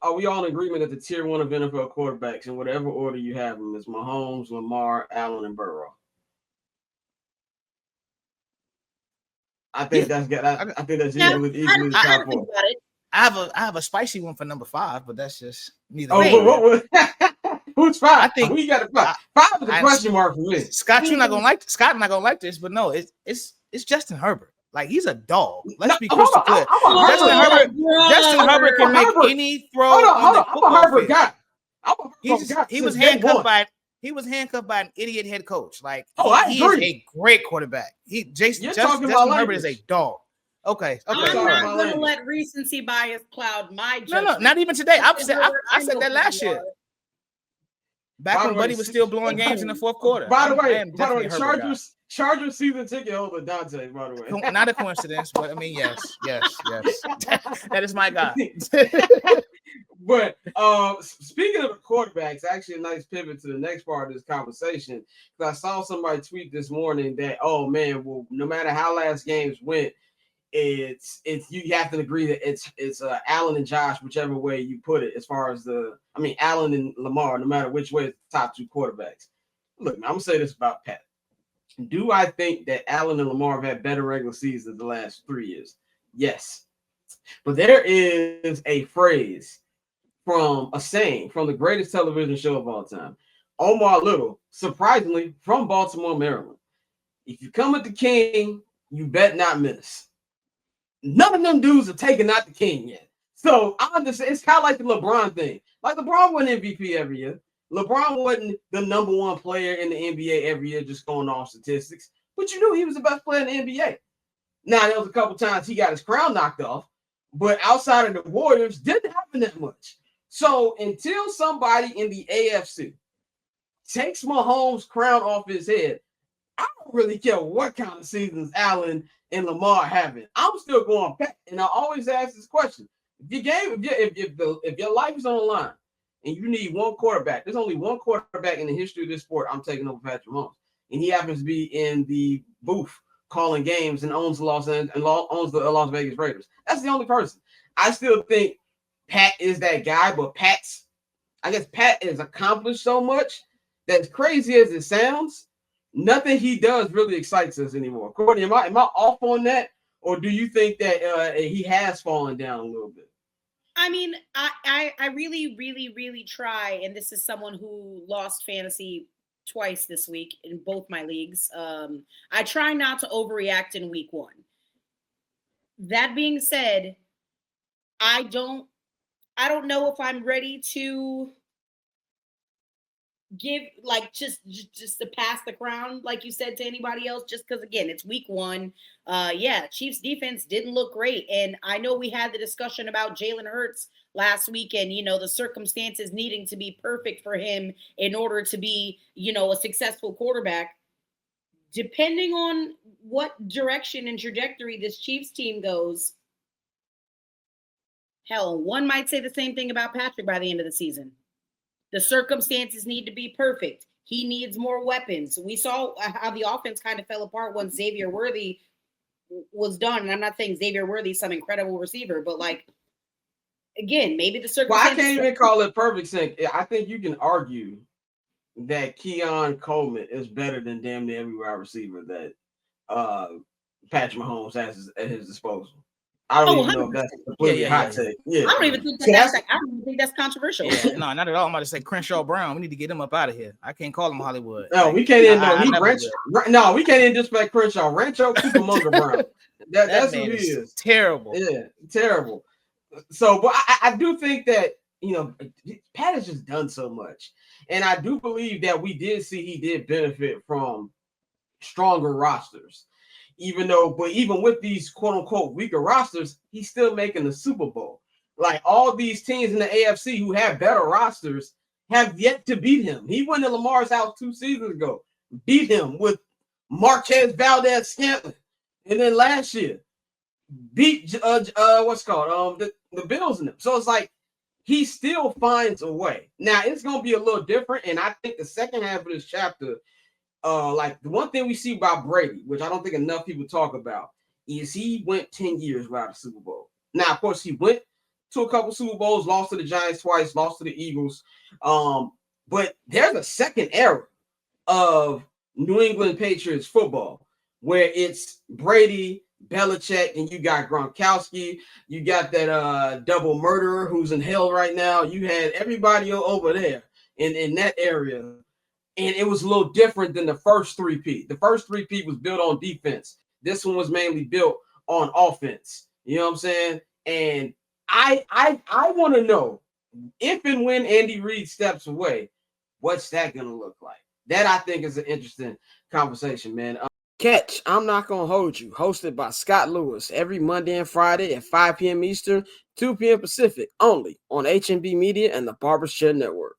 are we all in agreement that the tier one of NFL quarterbacks, in whatever order you have them, is Mahomes, Lamar, Allen, and Burrow? I think that's good. I think that's equally the top four. I have a spicy one for number 5, but that's just neither. Oh, who's 5? I think who you got to 5? 5 is a question mark for me. Scott, you're not gonna like Scott. Not gonna like this, but no, it's Justin Herbert. Like, he's a dog. Let's be crystal clear. Justin Herbert can make any throw on the football field. He was handcuffed by an idiot head coach. Like, he is a great quarterback. Justin Herbert is a dog. Okay. I'm not going to let recency bias cloud my judgment. No, not even today. I said that last year. Back when Buddy was still blowing games in the fourth quarter. By the way, Chargers season ticket holder Dante, by the way. Not a coincidence, but I mean, yes. That is my guy. But speaking of the quarterbacks, actually a nice pivot to the next part of this conversation. Because I saw somebody tweet this morning that, oh man, well, no matter how last games went, it's you have to agree that it's Allen and Josh, whichever way you put it, as far as Allen and Lamar, no matter which way, it's the top 2 quarterbacks. Look, I'm gonna say this about Pat. Do I think that Allen and Lamar have had better regular seasons the last 3 years? Yes. But there is a phrase from a saying from the greatest television show of all time, Omar Little, surprisingly from Baltimore, Maryland. If you come at the king, you bet not miss. None of them dudes are taking out the king yet. So I understand. It's kind of like the LeBron thing. Like, LeBron wasn't MVP every year. LeBron wasn't the number 1 player in the NBA every year, just going off statistics. But you knew he was the best player in the NBA. Now, there was a couple times he got his crown knocked off, but outside of the Warriors, didn't happen that much. So until somebody in the AFC takes Mahomes' crown off his head, I don't really care what kind of seasons Allen and Lamar having. I'm still going Pat, and I always ask this question: if your life is on the line and you need one quarterback, there's only one quarterback in the history of this sport I'm taking over Patrick Mahomes, and he happens to be in the booth calling games and owns the Las Vegas Raiders. That's the only person. I still think Pat is that guy, but Pat has accomplished so much that, as crazy as it sounds, nothing he does really excites us anymore. Courtney, am I off on that, or do you think that he has fallen down a little bit? I mean, I really, really, really try, and this is someone who lost fantasy twice this week in both my leagues. I try not to overreact in week 1. That being said, I don't know if I'm ready to give, like, just to pass the crown, like you said, to anybody else, just because, again, it's week 1. Chiefs defense didn't look great. And I know we had the discussion about Jalen Hurts last week and, the circumstances needing to be perfect for him in order to be, a successful quarterback. Depending on what direction and trajectory this Chiefs team goes, hell, one might say the same thing about Patrick by the end of the season. The circumstances need to be perfect. He needs more weapons. We saw how the offense kind of fell apart once Xavier Worthy was done. And I'm not saying Xavier Worthy is some incredible receiver, but, like, again, maybe the circumstances. Well, I can't even call it perfect sync. I think you can argue that Keon Coleman is better than damn near every wide receiver that Patrick Mahomes has at his disposal. I don't even know if that's completely hot take. Yeah. I don't even think that's controversial. Yeah, no, not at all. I'm about to say Crenshaw Brown. We need to get him up out of here. I can't call him Hollywood. No, we can't even No, we can't even disrespect Crenshaw. Rancho Cucamonga Brown. That's who he is. Terrible. Yeah, terrible. So, but I do think that, Pat has just done so much. And I do believe that he did benefit from stronger rosters. Even with these quote unquote weaker rosters, he's still making the Super Bowl. Like, all these teams in the AFC who have better rosters have yet to beat him. He went to Lamar's house 2 seasons ago, beat him with Marquez Valdez-Scantling, and then last year beat the Bills in them. So it's like he still finds a way. Now it's gonna be a little different, and I think the second half of this chapter. Like, the one thing we see about Brady, which I don't think enough people talk about, is he went 10 years without a Super Bowl. Now, of course, he went to a couple Super Bowls, lost to the Giants twice, lost to the Eagles. But there's a second era of New England Patriots football where it's Brady, Belichick, and you got Gronkowski. You got that double murderer who's in hell right now. You had everybody over there in that area. And it was a little different than the first three-peat. The first three-peat was built on defense. This one was mainly built on offense. You know what I'm saying? And I want to know if and when Andy Reid steps away, what's that going to look like? That I think is an interesting conversation, man. Catch I'm Not Gonna Hold You, hosted by Scott Lewis, every Monday and Friday at 5 p.m. Eastern, 2 p.m. Pacific, only on HMB Media and the Barbershop Network.